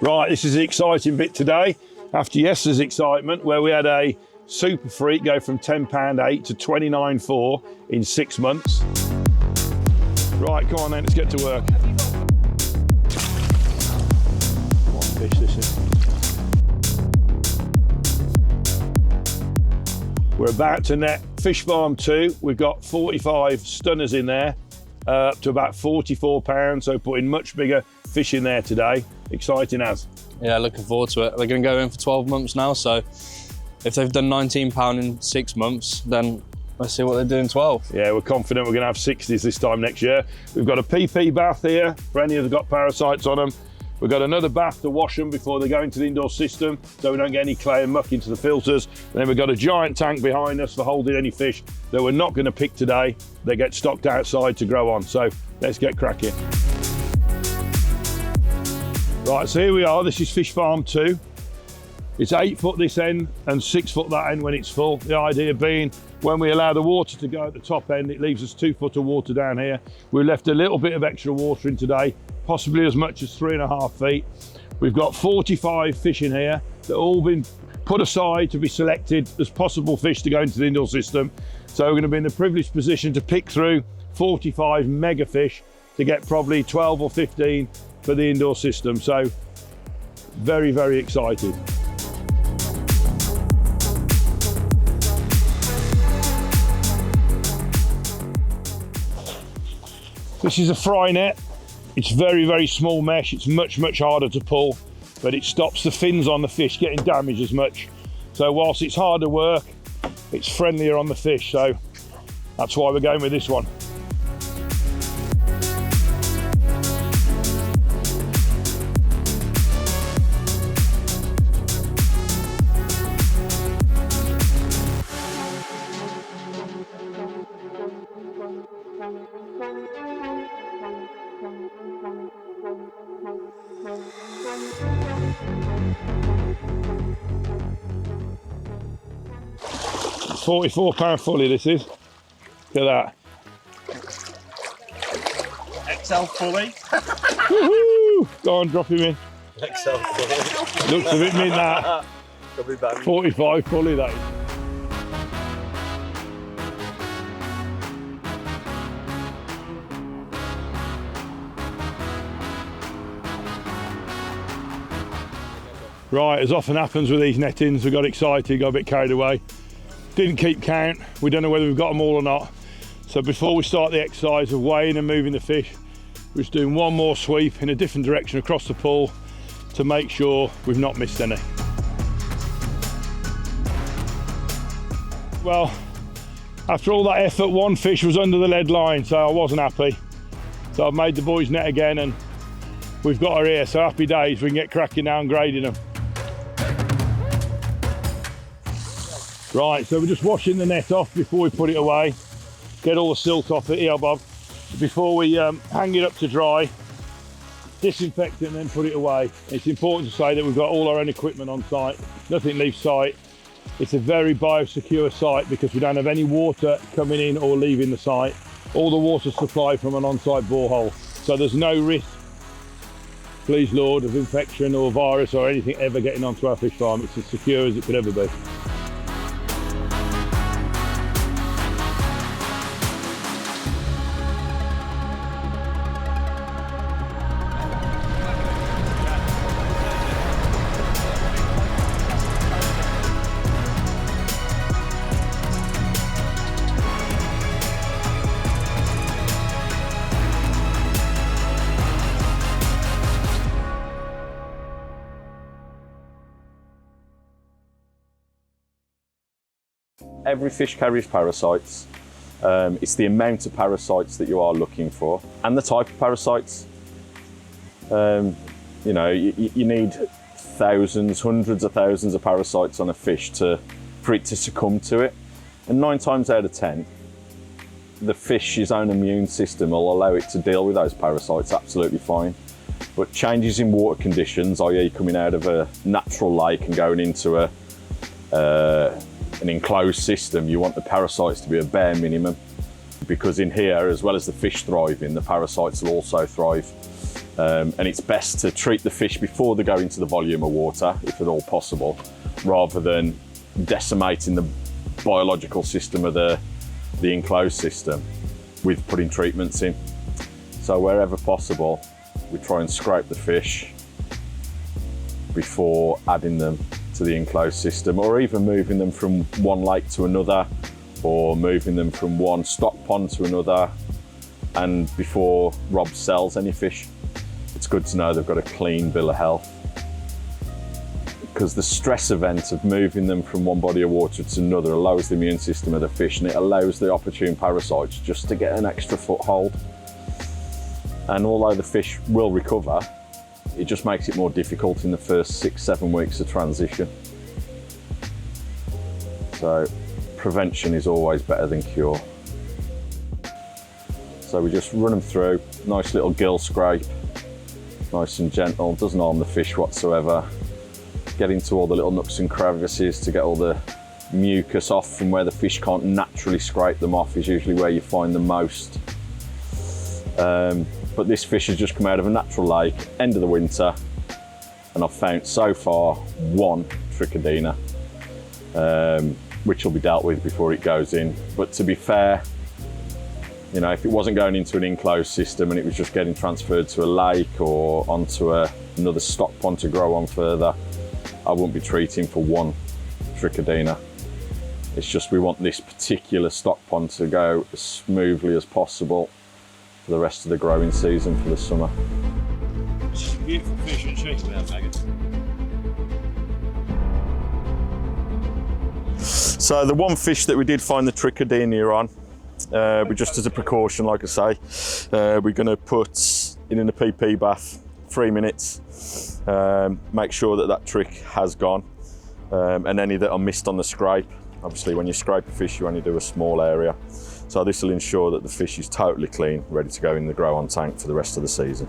Right, this is the exciting bit today. After yesterday's excitement, where we had a super freak go from £10.8 to £29.4 in 6 months. Right, come on then, let's get to work. What fish this is. We're about to net Fish Farm 2. We've got 45 stunners in there, up to about 44 pounds, so putting much bigger fish in there today. Exciting as. Yeah, looking forward to it. They're going to go in for 12 months now, so if they've done £19 in 6 months, then let's see what they do in 12. Yeah, we're confident we're going to have 60s this time next year. We've got a PP bath here for any who've got parasites on them. We've got another bath to wash them before they go into the indoor system, so we don't get any clay and muck into the filters. And then we've got a giant tank behind us for holding any fish that we're not going to pick today. They get stocked outside to grow on. So let's get cracking. Right, so here we are. This is Fish Farm 2. It's 8 foot this end and 6 foot that end when it's full. The idea being when we allow the water to go at the top end, it leaves us 2 foot of water down here. We left a little bit of extra water in today, possibly as much as 3.5 feet. We've got 45 fish in here that have all been put aside to be selected as possible fish to go into the indoor system. So we're going to be in the privileged position to pick through 45 mega fish to get probably 12 or 15 for the indoor system. So very, very excited. This is a fry net. It's very, very small mesh. It's much, much harder to pull, but it stops the fins on the fish getting damaged as much. So whilst it's harder work, it's friendlier on the fish. So that's why we're going with this one. £44 fully this is. Look at that. XL fully. Woohoo! Go on, drop him in. XL fully. Looks a bit mint that. 45 fully that is. Right, as often happens with these nettings, we got excited, got a bit carried away. Didn't keep count. We don't know whether we've got them all or not. So before we start the exercise of weighing and moving the fish, we're just doing one more sweep in a different direction across the pool to make sure we've not missed any. Well, after all that effort, one fish was under the lead line, so I wasn't happy. So I've made the boys net again and we've got her here, so happy days. We can get cracking now and grading them. Right, so we're just washing the net off before we put it away. Get all the silt off it, here Bob. Before we hang it up to dry, disinfect it and then put it away. It's important to say that we've got all our own equipment on site. Nothing leaves site. It's a very biosecure site because we don't have any water coming in or leaving the site. All the water's supplied from an on-site borehole. So there's no risk, please Lord, of infection or virus or anything ever getting onto our fish farm. It's as secure as it could ever be. Every fish carries parasites. It's the amount of parasites that you are looking for and the type of parasites. You know, you need thousands, hundreds of thousands of parasites on a fish for it to succumb to it. And 9 times out of 10, the fish's own immune system will allow it to deal with those parasites absolutely fine. But changes in water conditions, i.e. coming out of a natural lake and going into an enclosed system, you want the parasites to be a bare minimum, because in here, as well as the fish thriving, the parasites will also thrive. And it's best to treat the fish before they go into the volume of water, if at all possible, rather than decimating the biological system of the enclosed system with putting treatments in. So wherever possible, we try and scrape the fish before adding them to the enclosed system, or even moving them from one lake to another, or moving them from one stock pond to another. And before Rob sells any fish, it's good to know they've got a clean bill of health, because the stress event of moving them from one body of water to another lowers the immune system of the fish, and it allows the opportune parasites just to get an extra foothold. And although the fish will recover, it just makes it more difficult in the first 6-7 weeks of transition. So prevention is always better than cure. So we just run them through, nice little gill scrape, nice and gentle, doesn't harm the fish whatsoever. Get into all the little nooks and crevices to get all the mucus off from where the fish can't naturally scrape them off, is usually where you find them most. But this fish has just come out of a natural lake, end of the winter, and I've found so far one trichodina, which will be dealt with before it goes in. But to be fair, you know, if it wasn't going into an enclosed system and it was just getting transferred to a lake or onto another stock pond to grow on further, I wouldn't be treating for one trichodina. It's just we want this particular stock pond to go as smoothly as possible for the rest of the growing season for the summer. She's a beautiful fish, isn't she? So the one fish that we did find the trichodina on, we just as a precaution, like I say, we're going to put it in a PP bath, 3 minutes, make sure that that trick has gone, and any that are missed on the scrape. Obviously when you scrape a fish you only do a small area, so this will ensure that the fish is totally clean, ready to go in the grow on tank for the rest of the season.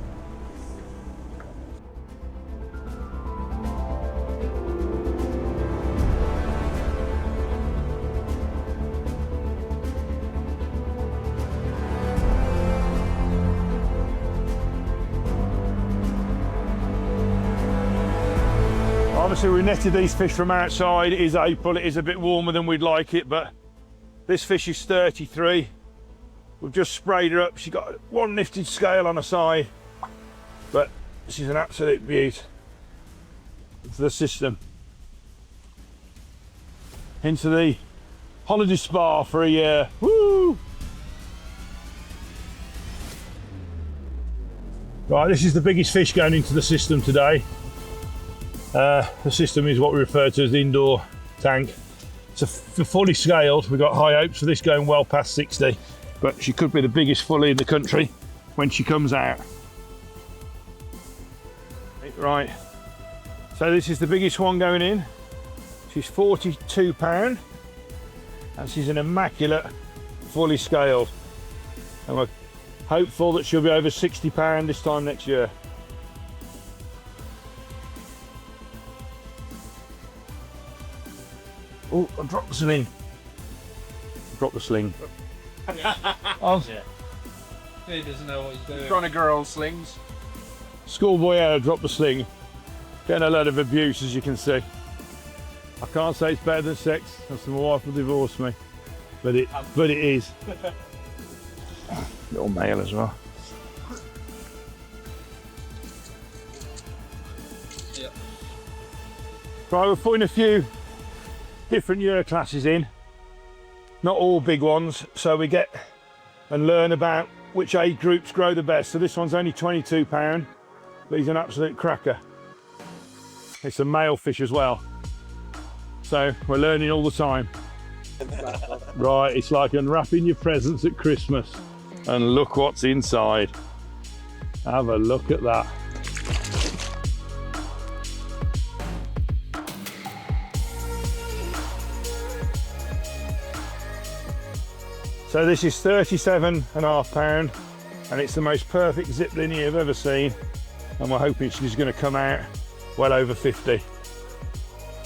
Obviously we netted these fish from outside. It is April, it is a bit warmer than we'd like it, but this fish is 33. We've just sprayed her up. She's got one lifted scale on her side, but she's an absolute beaut for the system. Into the holiday spa for a year. Woo! Right, this is the biggest fish going into the system today. The system is what we refer to as the indoor tank. It's fully scaled. We've got high hopes for this going well past 60, but she could be the biggest fully in the country when she comes out. Right, so this is the biggest one going in. She's 42 pound, and she's an immaculate, fully scaled. And we're hopeful that she'll be over 60 pound this time next year. Oh, I dropped the sling. Drop the sling. Oh. Yeah. He doesn't know what he's doing. Trying to grow on slings. Schoolboy error, drop the sling. Getting a lot of abuse, as you can see. I can't say it's better than sex, that's my wife will divorce me. But it is. Little male as well. Yeah. Right, we're putting a few different year classes in, not all big ones, so we get and learn about which age groups grow the best. So this one's only 22 pound, but he's an absolute cracker. It's a male fish as well, so we're learning all the time. Right, it's like unwrapping your presents at Christmas, and look what's inside. Have a look at that. So this is 37.5 pound, and it's the most perfect zip linear I've ever seen, and we're hoping she's going to come out well over 50.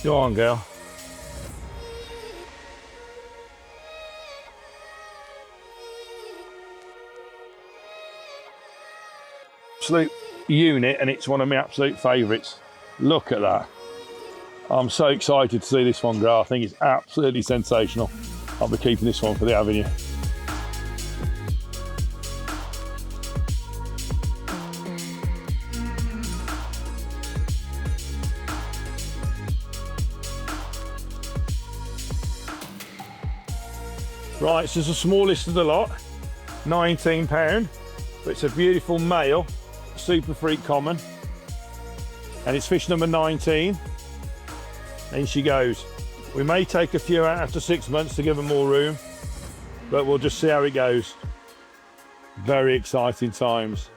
Go on, girl. Absolute unit, and it's one of my absolute favourites. Look at that. I'm so excited to see this one grow. I think it's absolutely sensational. I'll be keeping this one for the avenue. Right, so it's the smallest of the lot, £19, but it's a beautiful male, super freak common, and it's fish number 19. In she goes. We may take a few out after 6 months to give them more room, but we'll just see how it goes. Very exciting times.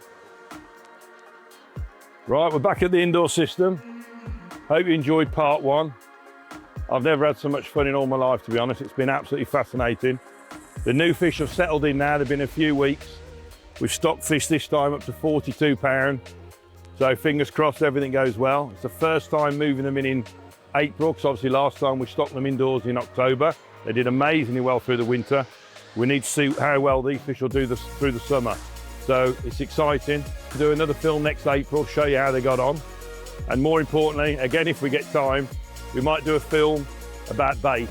Right, we're back at the indoor system. Hope you enjoyed part 1. I've never had so much fun in all my life, to be honest. It's been absolutely fascinating. The new fish have settled in now. They've been a few weeks. We've stocked fish this time up to £42. So fingers crossed everything goes well. It's the first time moving them in April, because obviously last time we stocked them indoors in October. They did amazingly well through the winter. We need to see how well these fish will do this through the summer. So it's exciting to do another film next April, show you how they got on. And more importantly, again, if we get time, we might do a film about bait.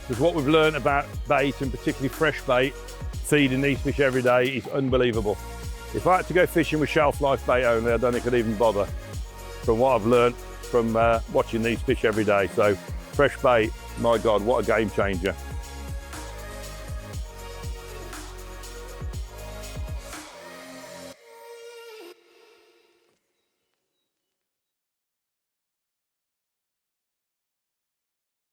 Because what we've learned about bait, and particularly fresh bait, feeding these fish every day is unbelievable. If I had to go fishing with shelf life bait only, I don't think I'd even bother, from what I've learned from watching these fish every day. So fresh bait, my God, what a game changer.